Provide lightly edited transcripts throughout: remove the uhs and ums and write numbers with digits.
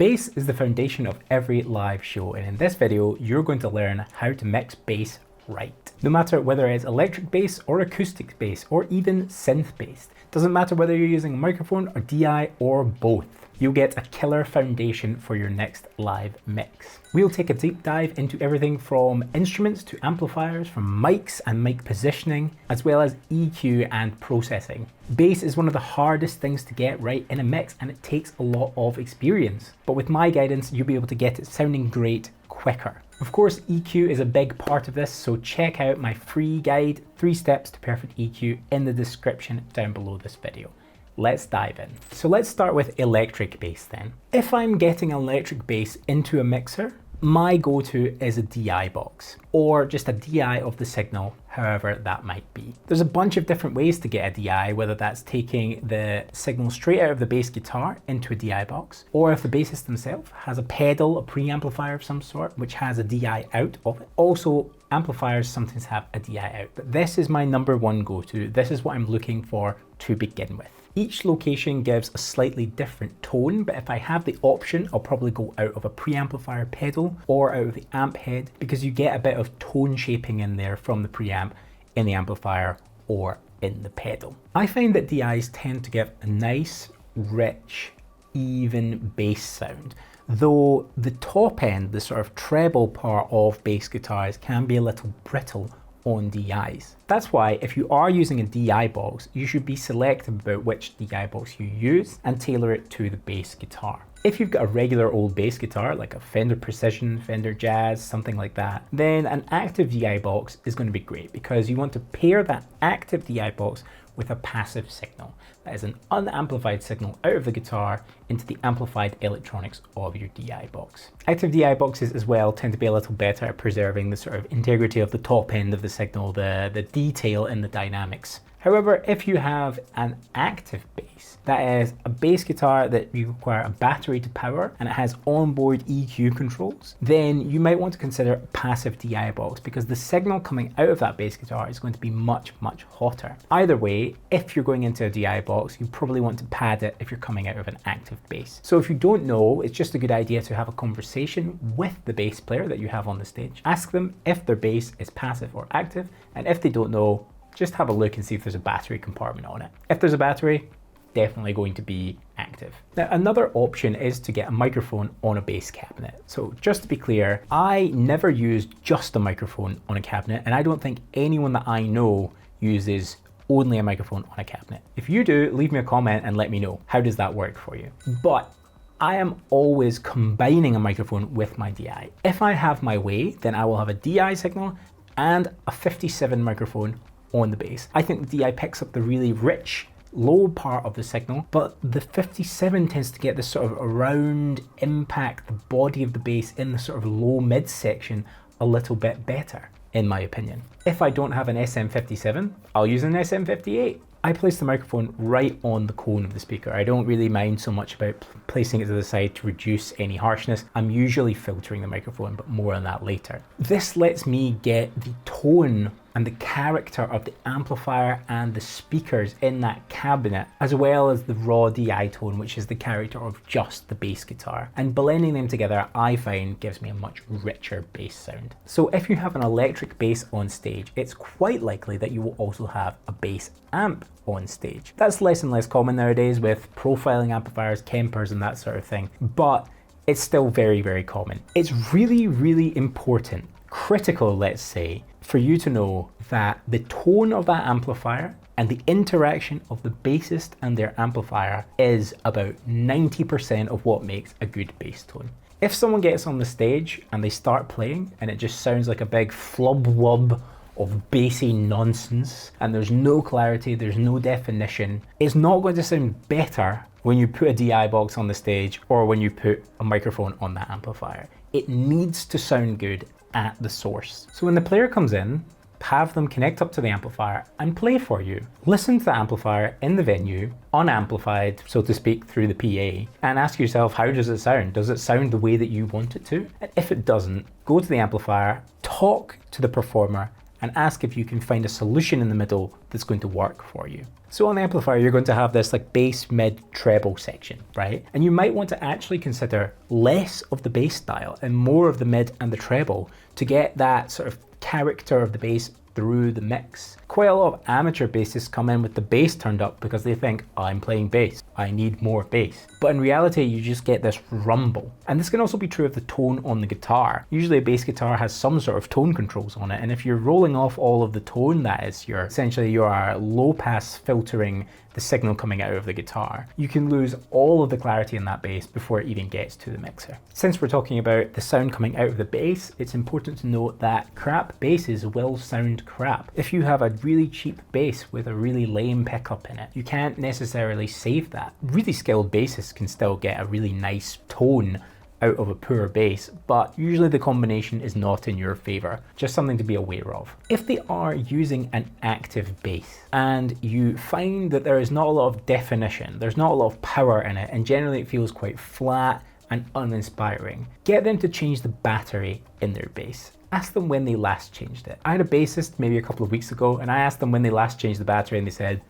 Bass is the foundation of every live show, and in this video, you're going to learn how to mix bass right. No matter whether it's electric bass or acoustic bass or even synth bass, doesn't matter whether you're using a microphone or DI or both, you'll get a killer foundation for your next live mix. We'll take a deep dive into everything from instruments to amplifiers, from mics and mic positioning, as well as EQ and processing. Bass is one of the hardest things to get right in a mix, and it takes a lot of experience. But with my guidance, you'll be able to get it sounding great quicker. Of course, EQ is a big part of this, so check out my free guide, 3 Steps to Perfect EQ, in the description down below this video. Let's dive in. So let's start with electric bass then. If I'm getting electric bass into a mixer, my go-to is a DI box, or just a DI of the signal, however that might be. There's a bunch of different ways to get a DI, whether that's taking the signal straight out of the bass guitar into a DI box, or if the bassist himself has a pedal, a preamplifier of some sort, which has a DI out of it. Also, amplifiers sometimes have a DI out, but this is my number one go-to. This is what I'm looking for to begin with. Each location gives a slightly different tone, but if I have the option, I'll probably go out of a preamplifier pedal or out of the amp head, because you get a bit of tone shaping in there from the preamp in the amplifier or in the pedal. I find that DIs tend to give a nice, rich, even bass sound, though the top end, the sort of treble part of bass guitars, can be a little brittle on DIs. That's why if you are using a DI box, you should be selective about which DI box you use and tailor it to the bass guitar. If you've got a regular old bass guitar, like a Fender Precision, Fender Jazz, something like that, then an active DI box is going to be great, because you want to pair that active DI box with a passive signal. That is an unamplified signal out of the guitar into the amplified electronics of your DI box. Active DI boxes as well tend to be a little better at preserving the sort of integrity of the top end of the signal, the detail in the dynamics. However, if you have an active bass, that is a bass guitar that you require a battery to power and it has onboard EQ controls, then you might want to consider a passive DI box, because the signal coming out of that bass guitar is going to be much, much hotter. Either way, if you're going into a DI box, you probably want to pad it if you're coming out of an active bass. So if you don't know, it's just a good idea to have a conversation with the bass player that you have on the stage. Ask them if their bass is passive or active, and if they don't know, just have a look and see if there's a battery compartment on it. If there's a battery, definitely going to be active. Now, another option is to get a microphone on a bass cabinet. So just to be clear, I never use just a microphone on a cabinet, and I don't think anyone that I know uses only a microphone on a cabinet. If you do, leave me a comment and let me know. How does that work for you? But I am always combining a microphone with my DI. If I have my way, then I will have a DI signal and a 57 microphone on the bass. I think the DI picks up the really rich, low part of the signal, but the 57 tends to get this sort of around impact, the body of the bass in the sort of low mid section a little bit better, in my opinion. If I don't have an SM57, I'll use an SM58. I place the microphone right on the cone of the speaker. I don't really mind so much about placing it to the side to reduce any harshness. I'm usually filtering the microphone, but more on that later. This lets me get the tone and the character of the amplifier and the speakers in that cabinet, as well as the raw DI tone, which is the character of just the bass guitar. And blending them together, I find, gives me a much richer bass sound. So if you have an electric bass on stage, it's quite likely that you will also have a bass amp on stage. That's less and less common nowadays with profiling amplifiers, Kempers and that sort of thing, but it's still very, very common. It's really, really important, critical, let's say, for you to know that the tone of that amplifier and the interaction of the bassist and their amplifier is about 90% of what makes a good bass tone. If someone gets on the stage and they start playing and it just sounds like a big flub-wub of bassy nonsense and there's no clarity, there's no definition, it's not going to sound better when you put a DI box on the stage or when you put a microphone on that amplifier. It needs to sound good at the source. So when the player comes in, have them connect up to the amplifier and play for you. Listen to the amplifier in the venue, unamplified, so to speak, through the PA, and ask yourself, how does it sound? Does it sound the way that you want it to? And if it doesn't, go to the amplifier, talk to the performer, and ask if you can find a solution in the middle that's going to work for you. So on the amplifier, you're going to have this like bass, mid, treble section, right? And you might want to actually consider less of the bass style and more of the mid and the treble to get that sort of character of the bass through the mix. Quite a lot of amateur bassists come in with the bass turned up because they think, I'm playing bass, I need more bass. But in reality, you just get this rumble. And this can also be true of the tone on the guitar. Usually a bass guitar has some sort of tone controls on it, and if you're rolling off all of the tone, that is, you are low pass filtering the signal coming out of the guitar, you can lose all of the clarity in that bass before it even gets to the mixer. Since we're talking about the sound coming out of the bass, it's important to note that crap basses will sound crap. If you have a really cheap bass with a really lame pickup in it, you can't necessarily save that. Really skilled bassists can still get a really nice tone out of a poor bass, but usually the combination is not in your favor. Just something to be aware of. If they are using an active bass and you find that there is not a lot of definition, there's not a lot of power in it, and generally it feels quite flat and uninspiring, get them to change the battery in their bass. Ask them when they last changed it. I had a bassist maybe a couple of weeks ago, and I asked them when they last changed the battery, and they said,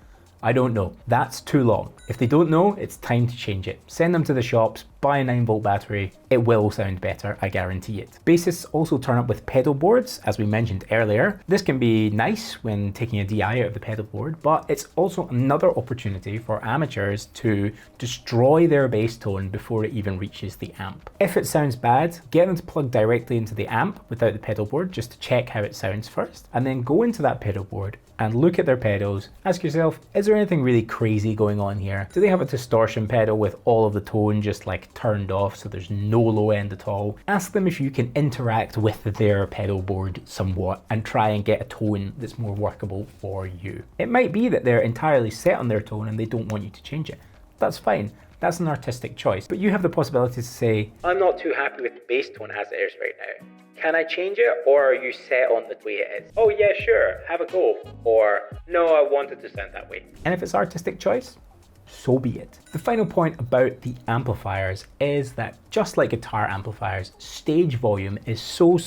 I don't know. That's too long. If they don't know, it's time to change it. Send them to the shops, buy a 9-volt battery. It will sound better, I guarantee it. Bassists also turn up with pedal boards, as we mentioned earlier. This can be nice when taking a DI out of the pedal board, but it's also another opportunity for amateurs to destroy their bass tone before it even reaches the amp. If it sounds bad, get them to plug directly into the amp without the pedal board just to check how it sounds first, and then go into that pedal board and look at their pedals. Ask yourself, is there anything really crazy going on here? Do they have a distortion pedal with all of the tone just like turned off so there's no low end at all? Ask them if you can interact with their pedal board somewhat and try and get a tone that's more workable for you. It might be that they're entirely set on their tone and they don't want you to change it. That's fine. That's an artistic choice, but you have the possibility to say, I'm not too happy with the bass tone as it is right now. Can I change it, or are you set on the way it is? Oh yeah, sure, have a go. Or, no, I want it to sound that way. And if it's artistic choice, so be it. The final point about the amplifiers is that just like guitar amplifiers, stage volume is so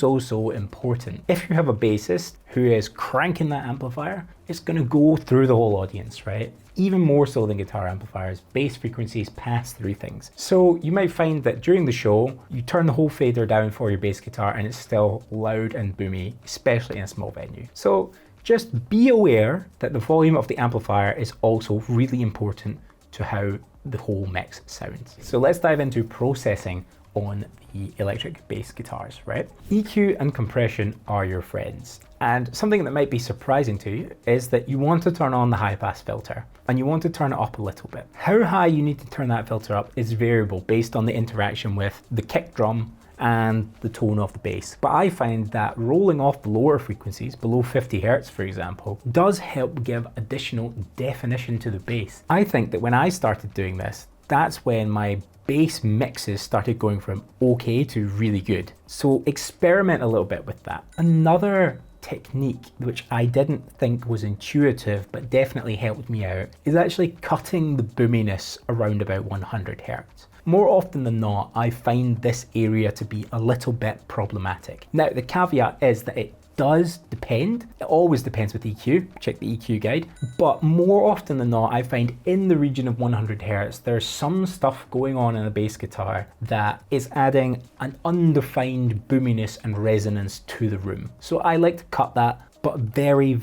important. If you have a bassist who is cranking that amplifier, it's gonna go through the whole audience, right? Even more so than guitar amplifiers, bass frequencies pass through things. So you might find that during the show, you turn the whole fader down for your bass guitar and it's still loud and boomy, especially in a small venue. So just be aware that the volume of the amplifier is also really important to how the whole mix sounds. So let's dive into processing on the electric bass guitars, right? EQ and compression are your friends. And something that might be surprising to you is that you want to turn on the high pass filter and you want to turn it up a little bit. How high you need to turn that filter up is variable based on the interaction with the kick drum and the tone of the bass. But I find that rolling off the lower frequencies, below 50 Hertz for example, does help give additional definition to the bass. I think that when I started doing this, that's when my bass mixes started going from okay to really good. So experiment a little bit with that. Another technique which I didn't think was intuitive but definitely helped me out is actually cutting the boominess around about 100 Hertz. More often than not, I find this area to be a little bit problematic. Now, the caveat is that it does depend. It always depends with EQ, check the EQ guide. But more often than not, I find in the region of 100 Hertz, there's some stuff going on in a bass guitar that is adding an undefined boominess and resonance to the room. So I like to cut that, but very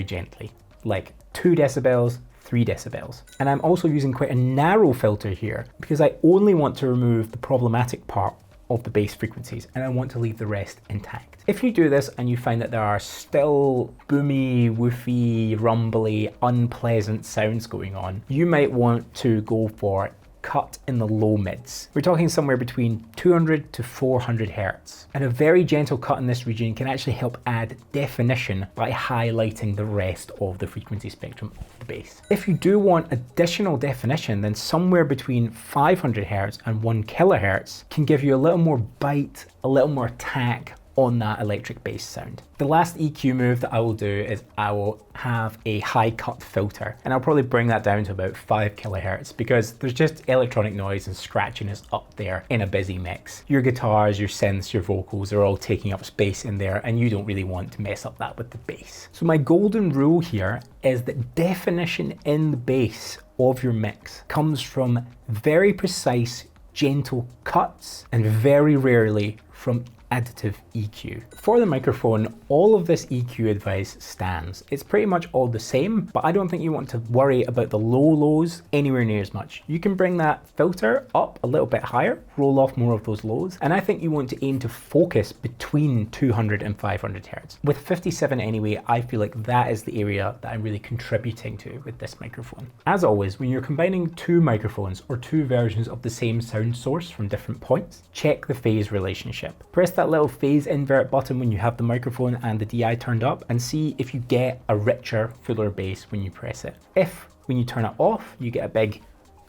gently, like 2 decibels, 3 decibels. And I'm also using quite a narrow filter here because I only want to remove the problematic part of the bass frequencies and I want to leave the rest intact. If you do this and you find that there are still boomy, woofy, rumbly, unpleasant sounds going on, you might want to go for cut in the low mids. We're talking somewhere between 200 to 400 Hertz. And a very gentle cut in this region can actually help add definition by highlighting the rest of the frequency spectrum of the bass. If you do want additional definition, then somewhere between 500 Hertz and 1 kilohertz can give you a little more bite, a little more attack on that electric bass sound. The last EQ move that I will do is I will have a high cut filter, and I'll probably bring that down to about 5 kilohertz because there's just electronic noise and scratchiness up there in a busy mix. Your guitars, your synths, your vocals are all taking up space in there, and you don't really want to mess up that with the bass. So my golden rule here is that definition in the bass of your mix comes from very precise, gentle cuts and very rarely from additive EQ. For the microphone, all of this EQ advice stands. It's pretty much all the same, but I don't think you want to worry about the low lows anywhere near as much. You can bring that filter up a little bit higher, roll off more of those lows, and I think you want to aim to focus between 200 and 500 hertz. With 57 anyway, I feel like that is the area that I'm really contributing to with this microphone. As always, when you're combining two microphones or two versions of the same sound source from different points, check the phase relationship. Press that little phase invert button when you have the microphone and the DI turned up and see if you get a richer, fuller bass when you press it. If when you turn it off, you get a big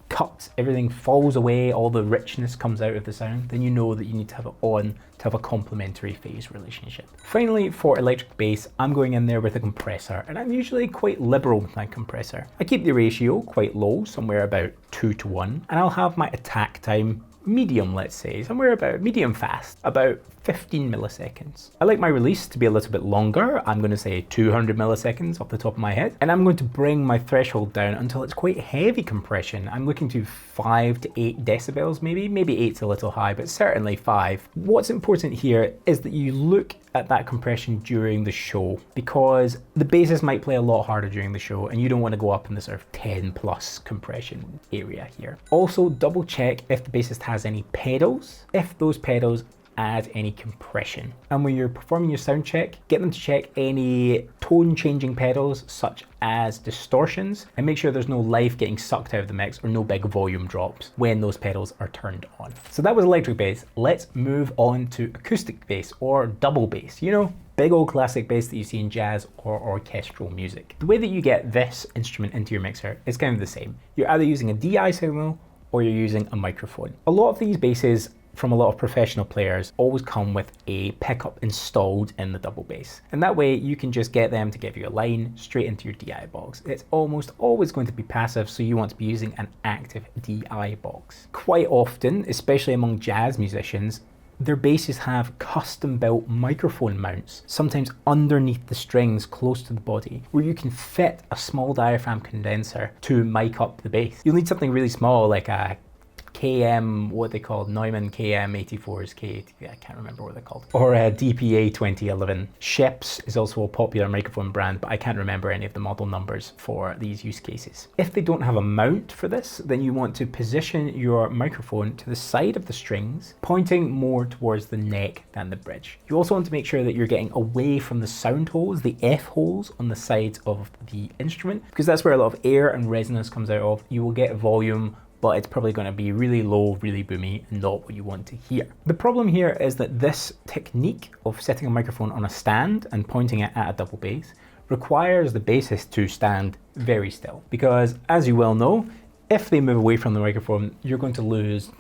cut, everything falls away, all the richness comes out of the sound, then you know that you need to have it on to have a complementary phase relationship. Finally, for electric bass, I'm going in there with a compressor, and I'm usually quite liberal with my compressor. I keep the ratio quite low, somewhere about 2:1, and I'll have my attack time medium, let's say, somewhere about medium fast, about 15 milliseconds. I like my release to be a little bit longer. I'm going to say 200 milliseconds off the top of my head. And I'm going to bring my threshold down until it's quite heavy compression. I'm looking to 5 to 8 decibels maybe. Maybe 8's a little high, but certainly 5. What's important here is that you look at that compression during the show, because the basses might play a lot harder during the show and you don't want to go up in the sort of 10 plus compression area here. Also double check if the bassist has any pedals, if those pedals add any compression. And when you're performing your sound check, get them to check any tone changing pedals such as distortions, and make sure there's no life getting sucked out of the mix or no big volume drops when those pedals are turned on. So that was electric bass. Let's move on to acoustic bass or double bass. You know, big old classic bass that you see in jazz or orchestral music. The way that you get this instrument into your mixer is kind of the same. You're either using a DI signal or you're using a microphone. A lot of these basses from a lot of professional players always come with a pickup installed in the double bass. And that way you can just get them to give you a line straight into your DI box. It's almost always going to be passive, so you want to be using an active DI box. Quite often, especially among jazz musicians, their basses have custom built microphone mounts, sometimes underneath the strings close to the body, where you can fit a small diaphragm condenser to mic up the bass. You'll need something really small like a KM, what they called, Neumann KM84s, I can't remember what they're called, or a DPA 2011. Sheps is also a popular microphone brand, but I can't remember any of the model numbers for these use cases. If they don't have a mount for this, then you want to position your microphone to the side of the strings, pointing more towards the neck than the bridge. You also want to make sure that you're getting away from the sound holes, the F holes on the sides of the instrument, because that's where a lot of air and resonance comes out of. You will get volume, but it's probably going to be really low, really boomy, and not what you want to hear. The problem here is that this technique of setting a microphone on a stand and pointing it at a double bass requires the bassist to stand very still, because as you well know, if they move away from the microphone, you're going to lose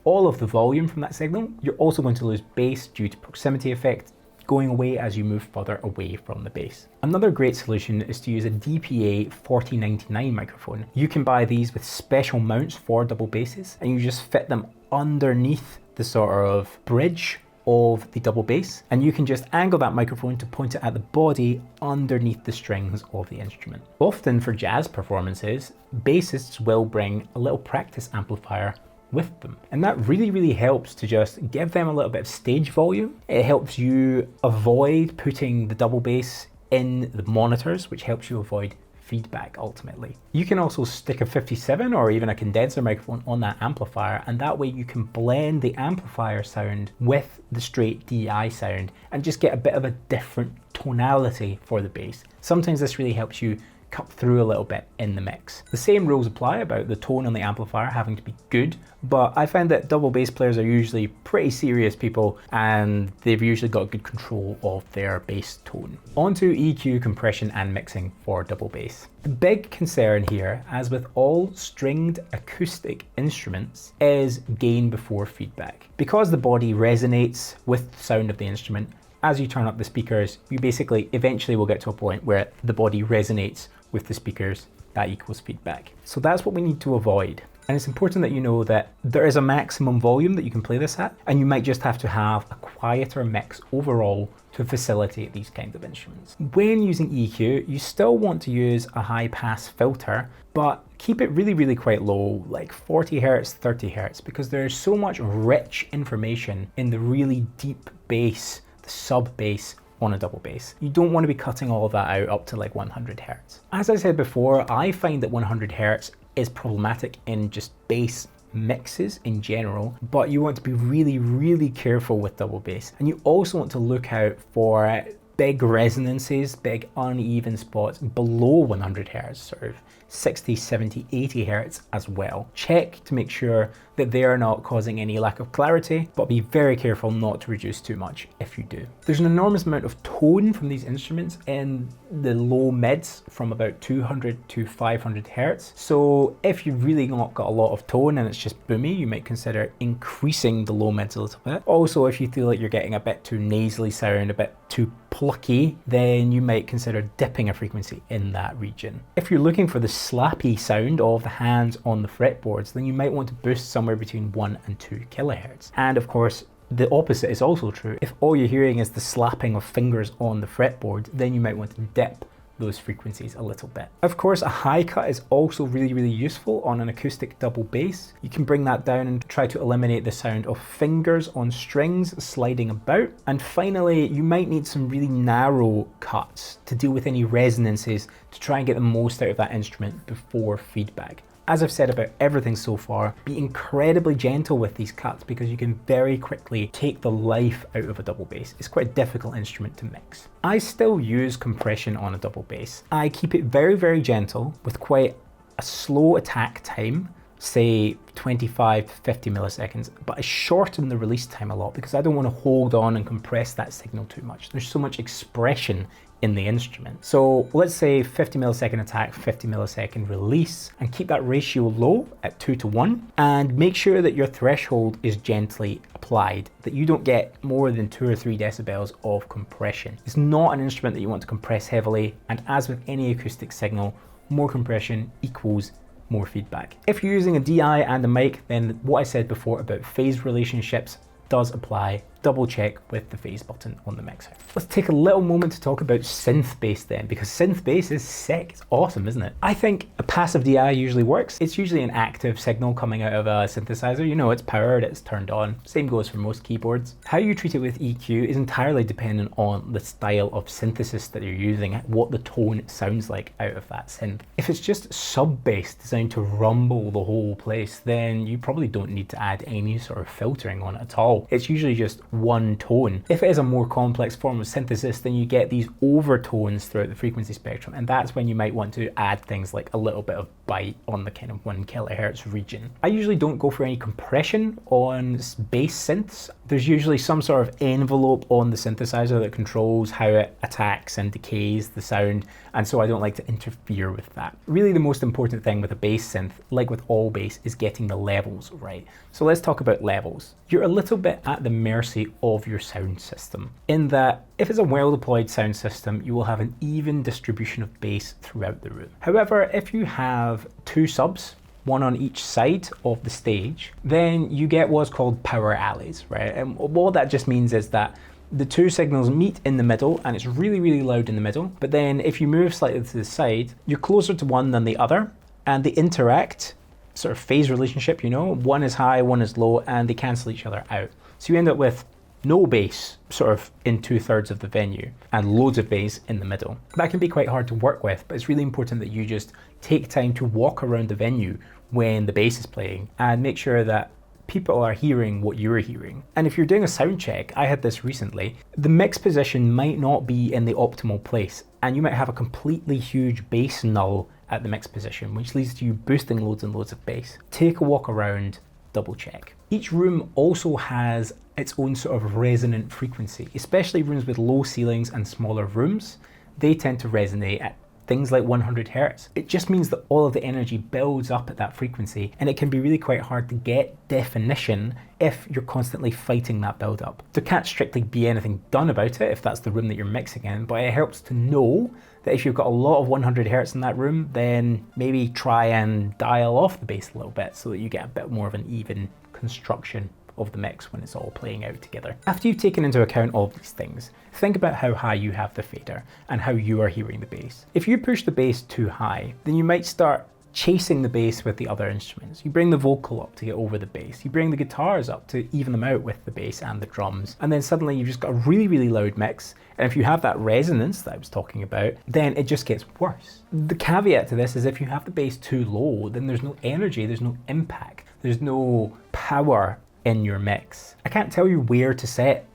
all of the volume from that signal. You're also going to lose bass due to proximity effect going away as you move further away from the bass. Another great solution is to use a DPA 4099 microphone. You can buy these with special mounts for double basses, and you just fit them underneath the sort of bridge of the double bass, and you can just angle that microphone to point it at the body underneath the strings of the instrument. Often for jazz performances, bassists will bring a little practice amplifier with them, and that really helps to just give them a little bit of stage volume. It helps you avoid putting the double bass in the monitors, which helps you avoid feedback ultimately. You can also stick a 57 or even a condenser microphone on that amplifier, and that way you can blend the amplifier sound with the straight DI sound and just get a bit of a different tonality for the bass. Sometimes this really helps you cut through a little bit in the mix. The same rules apply about the tone on the amplifier having to be good, but I find that double bass players are usually pretty serious people and they've usually got good control of their bass tone. On to EQ, compression and mixing for double bass. The big concern here, as with all stringed acoustic instruments, is gain before feedback. Because the body resonates with the sound of the instrument, as you turn up the speakers, you basically eventually will get to a point where the body resonates with the speakers. That equals feedback. So that's what we need to avoid. And it's important that you know that there is a maximum volume that you can play this at, and you might just have to have a quieter mix overall to facilitate these kinds of instruments. When using EQ, you still want to use a high pass filter, but keep it really, really quite low, like 40 Hertz, 30 Hertz, because there's so much rich information in the really deep bass, the sub bass on a double bass. You don't want to be cutting all of that out up to like 100 Hertz. As I said before, I find that 100 Hertz is problematic in just bass mixes in general, but you want to be really, really careful with double bass. And you also want to look out for big resonances, big uneven spots below 100 Hertz, sort of 60, 70, 80 Hertz as well. Check to make sure that they are not causing any lack of clarity, but be very careful not to reduce too much if you do. There's an enormous amount of tone from these instruments in the low mids from about 200 to 500 Hertz. So if you've really not got a lot of tone and it's just boomy, you might consider increasing the low mids a little bit. Also, if you feel like you're getting a bit too nasally sound, a bit too plucky, then you might consider dipping a frequency in that region. If you're looking for the slappy sound of the hands on the fretboards, then you might want to boost somewhere between 1 and 2 kilohertz. And of course, the opposite is also true. If all you're hearing is the slapping of fingers on the fretboard, then you might want to dip those frequencies a little bit. Of course, a high cut is also really, really useful on an acoustic double bass. You can bring that down and try to eliminate the sound of fingers on strings sliding about. And finally, you might need some really narrow cuts to deal with any resonances to try and get the most out of that instrument before feedback. As I've said about everything so far, be incredibly gentle with these cuts because you can very quickly take the life out of a double bass. It's quite a difficult instrument to mix. I still use compression on a double bass. I keep it very, very gentle with quite a slow attack time, say 25 to 50 milliseconds, but I shorten the release time a lot because I don't want to hold on and compress that signal too much. There's so much expression in the instrument. So let's say 50 millisecond attack, 50 millisecond release, and keep that ratio low at 2:1, and make sure that your threshold is gently applied, that you don't get more than 2 or 3 decibels of compression. It's not an instrument that you want to compress heavily, and as with any acoustic signal, more compression equals more feedback. If you're using a DI and a mic, then what I said before about phase relationships does apply. Double check with the phase button on the mixer. Let's take a little moment to talk about synth bass then, because synth bass is sick. It's awesome, isn't it? I think a passive DI usually works. It's usually an active signal coming out of a synthesizer. You know, it's powered, it's turned on. Same goes for most keyboards. How you treat it with EQ is entirely dependent on the style of synthesis that you're using, what the tone sounds like out of that synth. If it's just sub bass designed to rumble the whole place, then you probably don't need to add any sort of filtering on it at all. It's usually just one tone. If it is a more complex form of synthesis, then you get these overtones throughout the frequency spectrum, and that's when you might want to add things like a little bit of bite on the kind of 1 kilohertz region. I usually don't go for any compression on bass synths. There's usually some sort of envelope on the synthesizer that controls how it attacks and decays the sound, and so I don't like to interfere with that. Really, the most important thing with a bass synth, like with all bass, is getting the levels right. So let's talk about levels. You're a little bit at the mercy of your sound system, in that if it's a well-deployed sound system, you will have an even distribution of bass throughout the room. However, if you have 2 subs, one on each side of the stage, then you get what's called power alleys, right? And what that just means is that the 2 signals meet in the middle and it's really, really loud in the middle. But then if you move slightly to the side, you're closer to one than the other, and they interact, sort of phase relationship, you know, one is high, one is low, and they cancel each other out. So you end up with no bass sort of in 2/3 of the venue and loads of bass in the middle. That can be quite hard to work with, but it's really important that you just take time to walk around the venue when the bass is playing and make sure that people are hearing what you're hearing. And if you're doing a sound check, I had this recently, the mix position might not be in the optimal place, and you might have a completely huge bass null at the mix position, which leads to you boosting loads and loads of bass. Take a walk around, double check. Each room also has its own sort of resonant frequency, especially rooms with low ceilings and smaller rooms. They tend to resonate at things like 100 hertz. It just means that all of the energy builds up at that frequency, and it can be really quite hard to get definition if you're constantly fighting that build up. There can't strictly be anything done about it if that's the room that you're mixing in, but it helps to know that if you've got a lot of 100 hertz in that room, then maybe try and dial off the bass a little bit so that you get a bit more of an even construction of the mix when it's all playing out together. After you've taken into account all of these things, think about how high you have the fader and how you are hearing the bass. If you push the bass too high, then you might start chasing the bass with the other instruments. You bring the vocal up to get over the bass. You bring the guitars up to even them out with the bass and the drums. And then suddenly you've just got a really, really loud mix. And if you have that resonance that I was talking about, then it just gets worse. The caveat to this is if you have the bass too low, then there's no energy, there's no impact, there's no power in your mix. I can't tell you where to set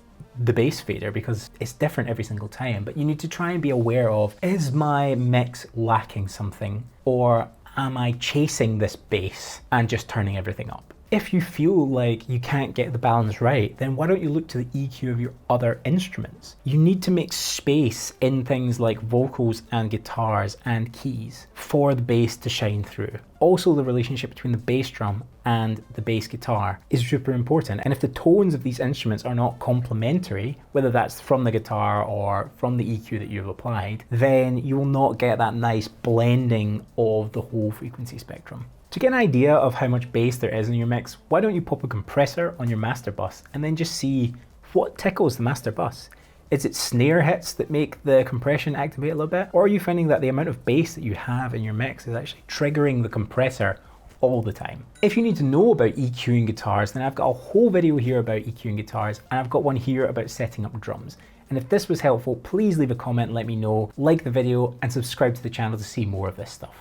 the bass fader because it's different every single time, but you need to try and be aware of, is my mix lacking something, or am I chasing this bass and just turning everything up? If you feel like you can't get the balance right, then why don't you look to the EQ of your other instruments? You need to make space in things like vocals and guitars and keys for the bass to shine through. Also, the relationship between the bass drum and the bass guitar is super important. And if the tones of these instruments are not complementary, whether that's from the guitar or from the EQ that you've applied, then you will not get that nice blending of the whole frequency spectrum. To get an idea of how much bass there is in your mix, why don't you pop a compressor on your master bus and then just see what tickles the master bus. Is it snare hits that make the compression activate a little bit? Or are you finding that the amount of bass that you have in your mix is actually triggering the compressor all the time? If you need to know about EQing guitars, then I've got a whole video here about EQing guitars, and I've got one here about setting up drums. And if this was helpful, please leave a comment and let me know, like the video, and subscribe to the channel to see more of this stuff.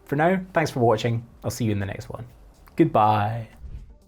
For now, thanks for watching. I'll see you in the next one. Goodbye.